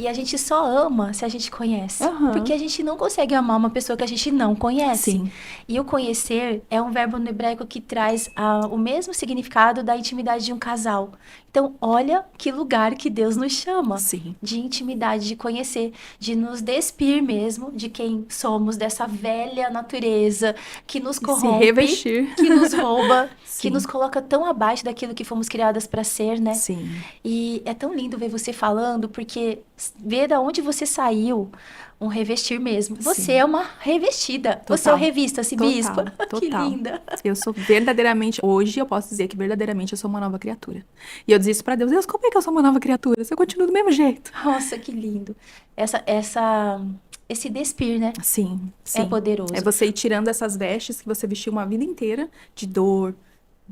E a gente só ama se a gente conhece. Aham. Porque a gente não consegue amar uma pessoa que a gente não conhece. Sim. E o conhecer é um verbo no hebraico que traz o mesmo significado da intimidade de um casal. Então, olha que lugar que Deus nos chama. Sim. De intimidade, de conhecer, de nos despir mesmo de quem somos, dessa velha natureza que nos E se corrompe, revestir. que nos rouba, que nos Sim. coloca tão abaixo daquilo que fomos criadas para ser, né? Sim. E é tão lindo ver você falando, porque ver da onde você saiu, um revestir mesmo. Você Sim. é uma revestida. Você é o Total. revista-se, bispa. Total. Que Total. linda. Eu sou verdadeiramente, hoje eu posso dizer que verdadeiramente eu sou uma nova criatura. E eu disse isso pra Deus: Deus, como é que eu sou uma nova criatura? Se eu continuo do mesmo jeito. Nossa, que lindo. Esse despir, né? Sim, É sim. É poderoso. você ir tirando essas vestes que você vestiu uma vida inteira de dor,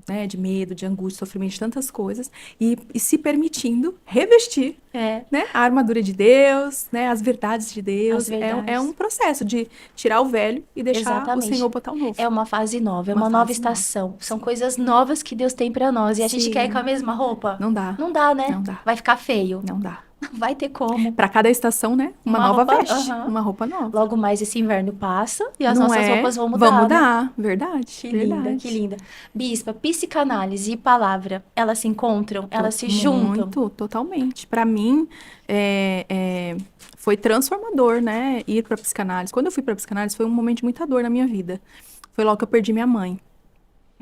né, de medo, de angústia, sofrimento, de tantas coisas, e se permitindo revestir, É, né, a armadura de Deus, né, as verdades de as Deus. É um verdades. processo de tirar o velho e deixar o Senhor Exatamente. botar o novo. É uma fase nova, é Uma uma nova fase nova. estação. São Sim. coisas novas que Deus tem pra nós. E a gente quer ir com a Sim. mesma roupa? Não dá. Não dá, né? Não dá. Vai ficar feio. Não dá. Vai ter como. Para cada estação, né, uma Uma nova roupa, veste, aham. uma roupa nova. Logo mais esse inverno passa e as Não nossas é? roupas vão Vão mudar, né? mudar. Verdade, Que linda, que verdade. linda. Bispa, psicanálise e palavra, elas se encontram? Elas se juntam? Muito, totalmente. Para mim, foi transformador, né, ir para psicanálise. Quando eu fui para psicanálise, foi um momento de muita dor na minha vida. Foi logo que eu perdi minha mãe.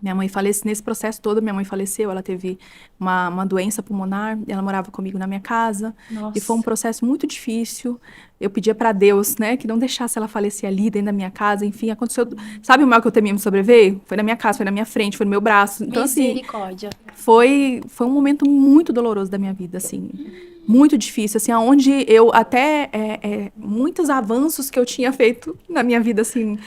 Minha mãe faleceu, nesse processo todo, minha mãe faleceu, ela teve uma doença pulmonar, ela morava comigo na minha casa, e foi um Nossa. processo muito difícil. Eu pedia para Deus, né, que não deixasse ela falecer ali dentro da minha casa, enfim, aconteceu. Sabe o mal que eu temia me sobreveio? Foi na minha casa, foi na minha frente, foi no meu braço. Então, assim, Misericórdia. foi um momento muito doloroso da minha vida, assim, muito difícil, assim, aonde eu até muitos avanços que eu tinha feito na minha vida, assim,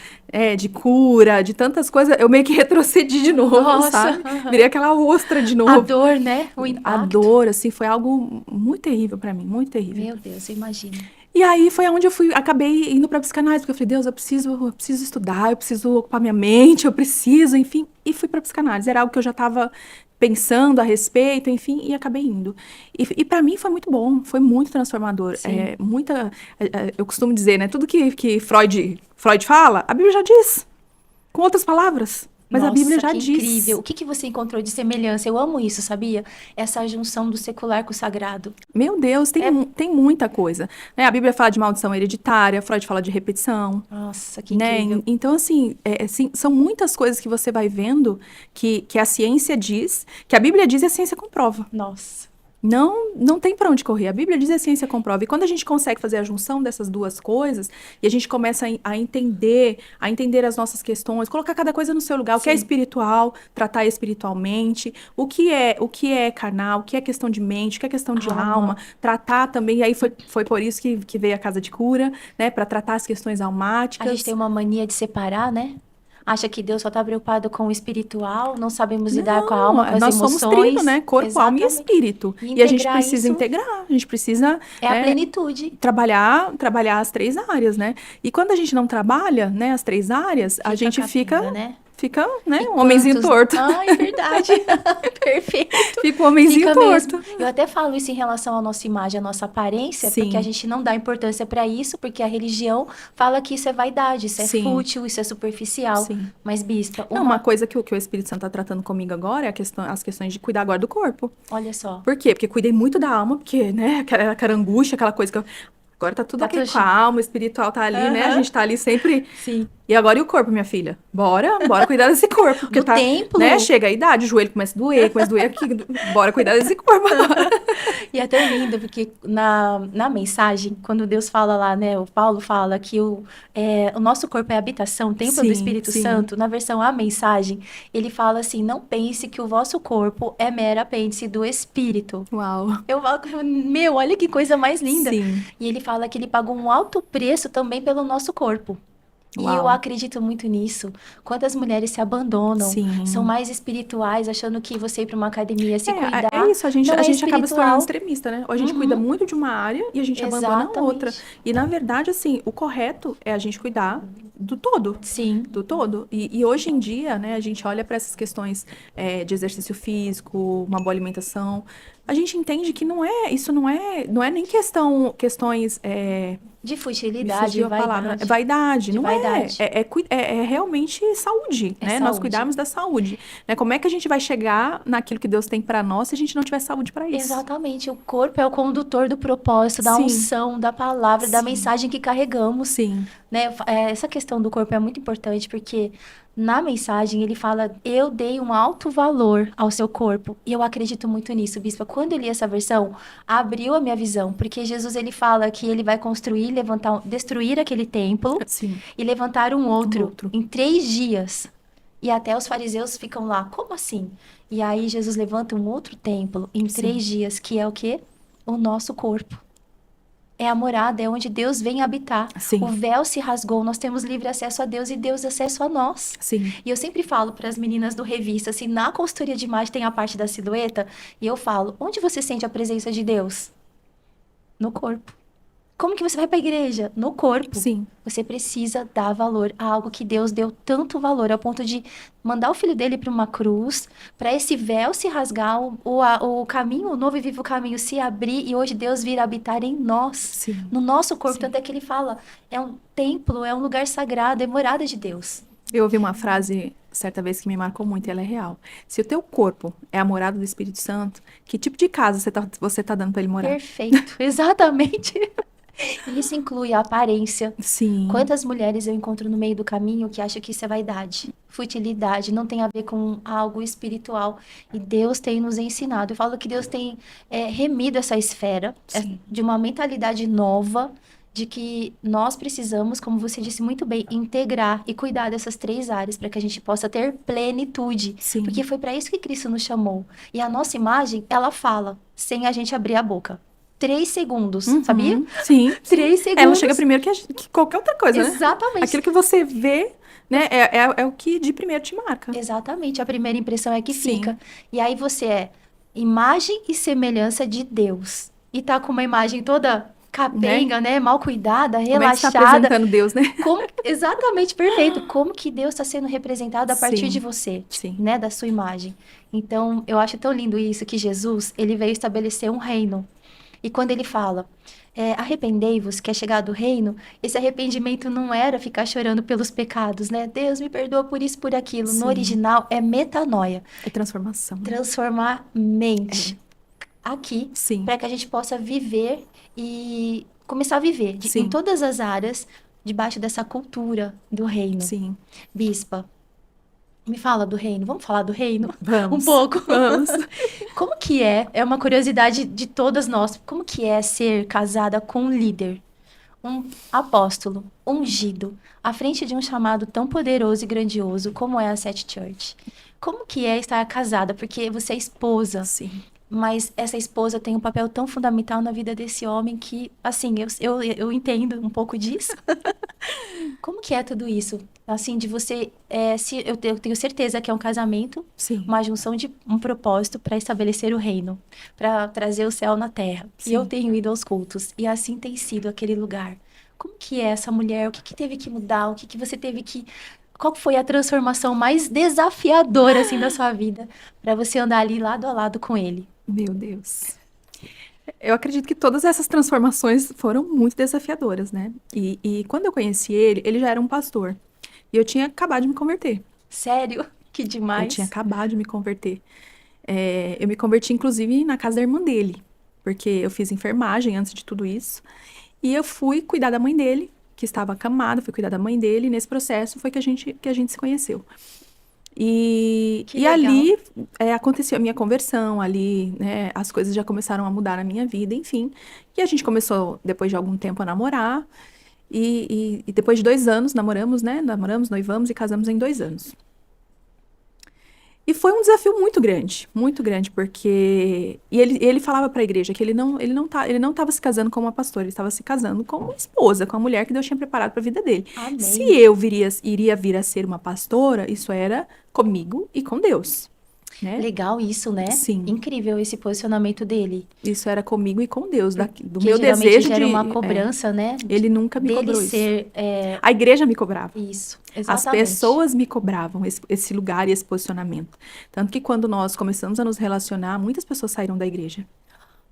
de cura, de tantas coisas, eu meio que retrocedi de novo, Nossa. sabe? Virei aquela ostra de A novo. dor, né? O A impacto. dor, assim, foi algo muito terrível pra mim, muito terrível. Meu Deus, eu imagino. E aí foi onde acabei indo pra psicanálise, porque eu falei, Deus, eu preciso estudar, eu preciso ocupar minha mente, eu preciso, enfim. E fui pra psicanálise. Era algo que eu já tava pensando a respeito, enfim, e acabei indo. E para mim foi muito bom, foi muito transformador. Sim. Eu costumo dizer, né, tudo que Freud fala, a Bíblia já diz, com outras palavras. Mas a Bíblia Nossa, já que incrível. diz. O que que você encontrou de semelhança? Eu amo isso, sabia? Essa junção do secular com o sagrado. Meu Deus, É, tem muita coisa. Né? A Bíblia fala de maldição hereditária, Freud fala de repetição. nossa, que Né? incrível. Então, assim, são muitas coisas que você vai vendo que a ciência diz, que a Bíblia diz e a ciência comprova. Nossa. Não tem para onde correr. A Bíblia diz e a ciência comprova. E quando a gente consegue fazer a junção dessas duas coisas, e a gente começa a entender as nossas questões, colocar cada coisa no seu lugar, o que é Sim. espiritual, tratar espiritualmente, o que é carnal, o que é questão de mente, o que é questão de alma, tratar também, e aí foi por isso que veio a casa de cura, né, para tratar as questões A gente tem almáticas. uma mania de separar, né? Acha que Deus só está preocupado com o espiritual, não sabemos lidar com a Não, alma, com as nós somos trino, emoções. né? Corpo, alma e Exatamente. espírito. E E a gente integrar precisa isso integrar, a gente precisa, é a né, plenitude. trabalhar as três áreas, né? E quando a gente não trabalha, né, as três áreas, a Fica gente capenga, né? né, E um homenzinho quantos. torto. Ai, verdade. Perfeito. Fica um homenzinho Fica mesmo. torto. Eu até falo isso em relação à nossa imagem, à nossa aparência, porque a Sim, gente não dá importância para isso, porque a religião fala que isso é vaidade, isso é sim, fútil, isso é superficial. sim. Mas, bispa, Não, uma coisa que o Espírito Santo tá tratando comigo agora é as questões de cuidar agora do corpo. olha só, Por quê? Porque cuidei muito da alma, porque, né, aquela angústia, aquela coisa que eu... Agora tá tudo tá ok tudo. com a alma, o espiritual tá ali, né? A Aham. gente tá ali sempre. Sim. E agora e o corpo, minha filha? Bora cuidar desse corpo, porque Do tá, né? templo. Chega a idade, o joelho começa a doer aqui. Bora cuidar desse corpo agora. E é tão lindo, porque na mensagem, quando Deus fala lá, né, o Paulo fala que o nosso corpo é a habitação, o templo do Sim, Espírito sim. Santo, na versão A Mensagem, ele fala assim, não pense que o vosso corpo é mero apêndice do Espírito. Uau. Eu falo, meu, olha que coisa mais linda. Sim. E ele fala que ele pagou um alto preço também pelo nosso corpo. E eu Uau. acredito muito nisso. Quantas mulheres se abandonam, são Sim. mais espirituais, achando que você ir para uma academia se É cuidar isso, a gente, não a é gente acaba se tornando espiritual. extremista, né? Ou a gente cuida Uhum, muito de uma área e a gente abandona a outra. exatamente. E, na verdade, assim, o correto é a gente cuidar do todo. Sim. Do todo. E hoje em dia, né, a gente olha para essas questões de exercício físico, uma boa alimentação, a gente entende que não é nem questões, De me futilidade, fugiu a palavra, vaidade. vaidade, De não vaidade. é realmente saúde, É né? Nós saúde. cuidarmos da saúde, né? Como é que a gente vai chegar naquilo que Deus tem para nós se a gente não tiver saúde para isso? Exatamente. O corpo é o condutor do propósito, da Sim, unção, da palavra, da sim, mensagem que carregamos. sim, Né? Essa questão do corpo é muito importante porque na mensagem ele fala: eu dei um alto valor ao seu corpo. E eu acredito muito nisso, bispa. Quando eu li essa versão, abriu a minha visão, porque Jesus ele fala que ele vai construir, levantar, destruir aquele templo sim, e levantar um um outro outro. em 3 dias. E até os fariseus ficam lá: como assim? E aí Jesus levanta um outro templo em Sim, 3 dias, que é o quê? O nosso corpo. É a morada, é onde Deus vem habitar. O sim, véu se rasgou, nós temos livre acesso a Deus e Deus acesso a nós. sim. E eu sempre falo para as meninas do revista, assim, na consultoria de imagem tem a parte da silhueta, e eu falo: onde você sente a presença de Deus? No corpo. Como que você vai para a igreja? No corpo. Sim, Você precisa dar valor a algo que Deus deu tanto valor, ao ponto de mandar o filho dele para uma cruz, para esse véu se rasgar, o caminho, o novo e vivo caminho se abrir, e hoje Deus vir habitar em nós, sim, no nosso corpo. sim. Tanto é que ele fala: é um templo, é um lugar sagrado, é morada de Deus. Eu ouvi uma frase certa vez que me marcou muito e ela é real. Se o teu corpo é a morada do Espírito Santo, que tipo de casa você tá dando para ele morar? Perfeito, exatamente. Isso inclui a aparência. Sim, Quantas mulheres eu encontro no meio do caminho que acham que isso é vaidade, futilidade, não tem a ver com algo espiritual. E Deus tem nos ensinado. Eu falo que Deus tem remido essa esfera sim, de uma mentalidade nova, de que nós precisamos, como você disse muito bem, integrar e cuidar dessas 3 áreas para que a gente possa ter plenitude. Porque sim. foi para isso que Cristo nos chamou. E a nossa imagem, ela fala, sem a gente abrir a boca. 3 segundos, sabia? Uhum, sim, sim. Três Ela chega segundos. primeiro que qualquer outra coisa, né? Exatamente. Aquilo que você vê, né, é o que de primeiro te marca. Exatamente. A primeira impressão é que Sim. fica. E aí você é imagem e semelhança de Deus. E tá com uma imagem toda Né? capenga, né? Mal cuidada, Como é que está relaxada. apresentando Deus, né? Exatamente, perfeito. Como que Deus está sendo representado a partir de Sim, você, sim, né? Da sua imagem. Então, eu acho tão lindo isso, que Jesus, ele veio estabelecer um reino. E quando ele fala, arrependei-vos, que é chegado o reino, esse arrependimento não era ficar chorando pelos pecados, né? Deus me perdoa por isso, por aquilo. No sim. original é metanoia, É transformação, né? transformar mente aqui, Sim, para que a gente possa viver e começar a viver em sim, todas as áreas, debaixo dessa cultura do reino. sim. Bispa, me fala do reino. Vamos falar do reino? Um Vamos, pouco. vamos. Como que é? É uma curiosidade de todas nós. Como que é ser casada com um líder, um apóstolo, ungido, à frente de um chamado tão poderoso e grandioso como é a Sete Church? Como que é estar casada? Porque você é esposa, Sim. mas essa esposa tem um papel tão fundamental na vida desse homem que, assim, eu entendo um pouco disso. Como que é tudo isso? Assim, de você, eu tenho certeza que é um casamento, Sim, uma junção de um propósito para estabelecer o reino, para trazer o céu na terra. E eu sim. tenho ido aos cultos, e assim tem sido aquele lugar. Como que é essa mulher? O que que teve que mudar? O que que você teve que... Qual foi a transformação mais desafiadora, assim, da sua vida, para você andar ali lado a lado com ele? Meu Deus. Eu acredito que todas essas transformações foram muito desafiadoras, né? E quando eu conheci ele já era um pastor. E eu tinha acabado de me converter. Sério? Que Eu tinha demais. acabado de me converter. Eu me converti, inclusive, na casa da irmã dele. Porque eu fiz enfermagem antes de tudo isso. E eu fui cuidar da mãe dele, que estava acamada, fui cuidar da mãe dele. E nesse processo foi que a gente se conheceu. E, Que e legal. ali aconteceu a minha conversão, ali, né, as coisas já começaram a mudar na minha vida, enfim. E a gente começou, depois de algum tempo, a namorar. E depois de 2 anos, namoramos, né? Namoramos, noivamos e casamos em 2 anos. E foi um desafio muito grande, porque... E ele falava para a igreja que ele não estava se casando como uma pastora, ele estava se casando como uma esposa, com a mulher que Deus tinha preparado para a vida dele. Se Amém. eu iria vir a ser uma pastora, isso era comigo e com Deus. né? Legal isso, né? Sim. Incrível esse posicionamento dele. Isso era comigo e com Deus, do Que meu geralmente desejo gera de... uma cobrança, né? Ele nunca me Dele cobrou isso. ser A igreja me cobrava. isso. As Exatamente. pessoas me cobravam esse lugar e esse posicionamento. Tanto que quando nós começamos a nos relacionar, muitas pessoas saíram da igreja.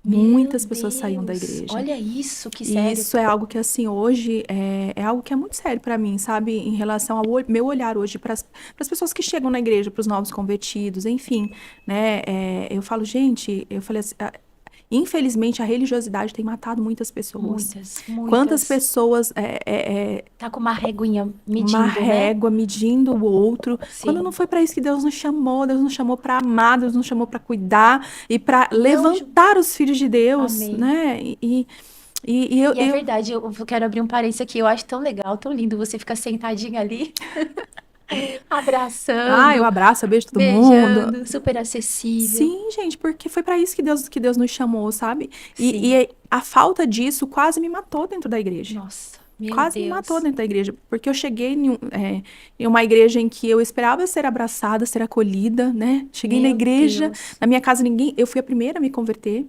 Muitas Meu pessoas saíam da Deus, igreja. olha isso, que E sério. isso é algo que, assim, hoje é algo que é muito sério pra mim, sabe? Em relação ao meu olhar hoje para as pessoas que chegam na igreja, para os novos convertidos, enfim, né? Eu falo, gente, eu falei assim, infelizmente a religiosidade tem matado muitas pessoas. Muitas, Quantas muitas. pessoas Tá com uma réguinha uma medindo, né? régua medindo o outro, quando Sim. não foi para isso que Deus nos chamou para amar, Deus nos chamou para cuidar e para Não, levantar os filhos de Deus, Amém. né? E E é verdade, eu quero abrir um parênteses aqui. Eu acho tão legal, tão lindo você ficar sentadinha ali, eu abraçando, abraço, eu beijo todo mundo. beijando, super acessível. Sim, gente, porque foi para isso que Deus nos chamou, sabe? Sim. E a falta disso quase me matou dentro da igreja. Nossa, meu Quase me Deus. matou dentro da igreja, porque eu cheguei em uma igreja em que eu esperava ser abraçada, ser acolhida, né? Cheguei na Meu igreja, Deus. na minha casa eu fui a primeira a me converter,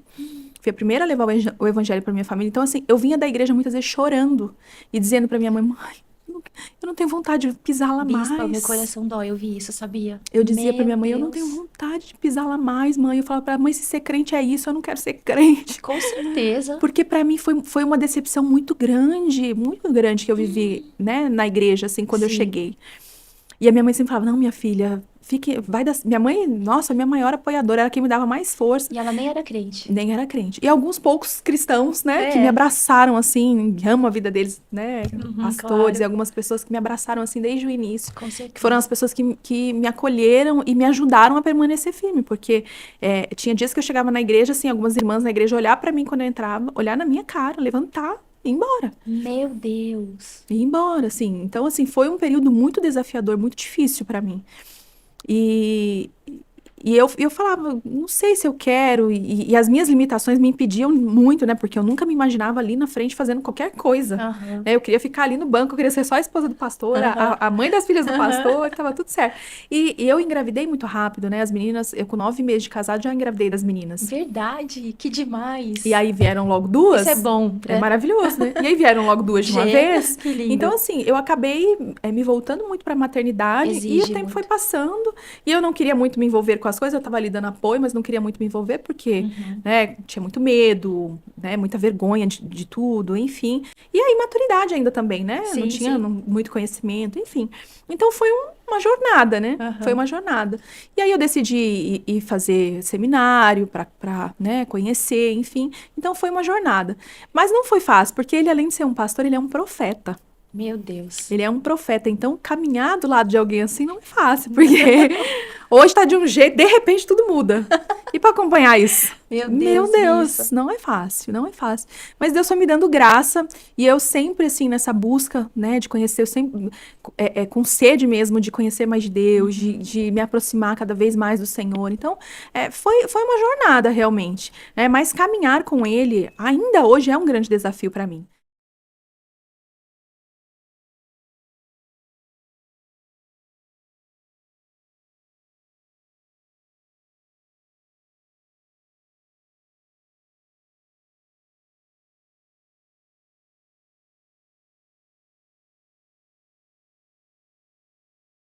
fui a primeira a levar o evangelho para minha família. Então, assim, eu vinha da igreja muitas vezes chorando e dizendo para minha mãe, eu não tenho vontade de pisar lá Bispa, meu mais. coração dói, eu vi isso, sabia? Eu dizia pra Meu minha mãe, eu não tenho Deus. vontade de pisar lá mais, mãe. Eu falava pra mãe, se ser crente é isso, eu não quero ser crente. Com certeza. Porque pra mim foi uma decepção muito grande que eu vivi, né, na igreja, assim, quando eu Sim. cheguei. E a minha mãe sempre falava, não, minha filha, Minha mãe, nossa, minha maior apoiadora, era quem me dava mais força. E ela nem era crente. Nem era crente. E alguns poucos cristãos, né, que É. me abraçaram, assim, amo a vida deles, né, pastores claro. e algumas pessoas que me abraçaram, assim, desde o início. Com certeza. Que foram as pessoas que me acolheram e me ajudaram a permanecer firme, porque tinha dias que eu chegava na igreja, assim, algumas irmãs na igreja olhar pra mim quando eu entrava, olhar na minha cara, levantar e ir embora. Meu Deus. E ir embora, assim. Então, assim, foi um período muito desafiador, muito difícil pra mim. E eu falava, não sei se eu quero, e as minhas limitações me impediam muito, né? Porque eu nunca me imaginava ali na frente fazendo qualquer coisa. Aham. Né? Eu queria ficar ali no banco, eu queria ser só a esposa do pastor, a mãe das filhas do pastor, tava tudo certo. E eu engravidei muito rápido, né? As meninas, eu com 9 meses de casado já engravidei das meninas. Verdade, que demais. E aí vieram logo duas. Isso é bom. É maravilhoso, né? E aí vieram logo duas de uma Gente, vez. que lindo. Então, assim, eu acabei me voltando muito pra maternidade e Exige o tempo muito. foi passando. E eu não queria muito me envolver com as coisas, eu tava ali dando apoio, mas não queria muito me envolver porque, né, tinha muito medo, né, muita vergonha de tudo, enfim. E aí, maturidade ainda também, né? Sim, não tinha sim. muito conhecimento, enfim. Então, foi uma jornada, né? Aham. Foi uma jornada. E aí, eu decidi ir fazer seminário pra, né, conhecer, enfim. Então, foi uma jornada. Mas não foi fácil, porque ele, além de ser um pastor, ele é um profeta. Meu Deus. Ele é um profeta, então caminhar do lado de alguém assim não é fácil, porque hoje tá de um jeito, de repente tudo muda. E para acompanhar isso? Meu Deus, bispa. Não é fácil, não é fácil. Mas Deus foi me dando graça, e eu sempre, assim, nessa busca, né, de conhecer, eu sempre, com sede mesmo de conhecer mais de Deus, de me aproximar cada vez mais do Senhor. Então, foi uma jornada, realmente, né, mas caminhar com Ele, ainda hoje, é um grande desafio para mim.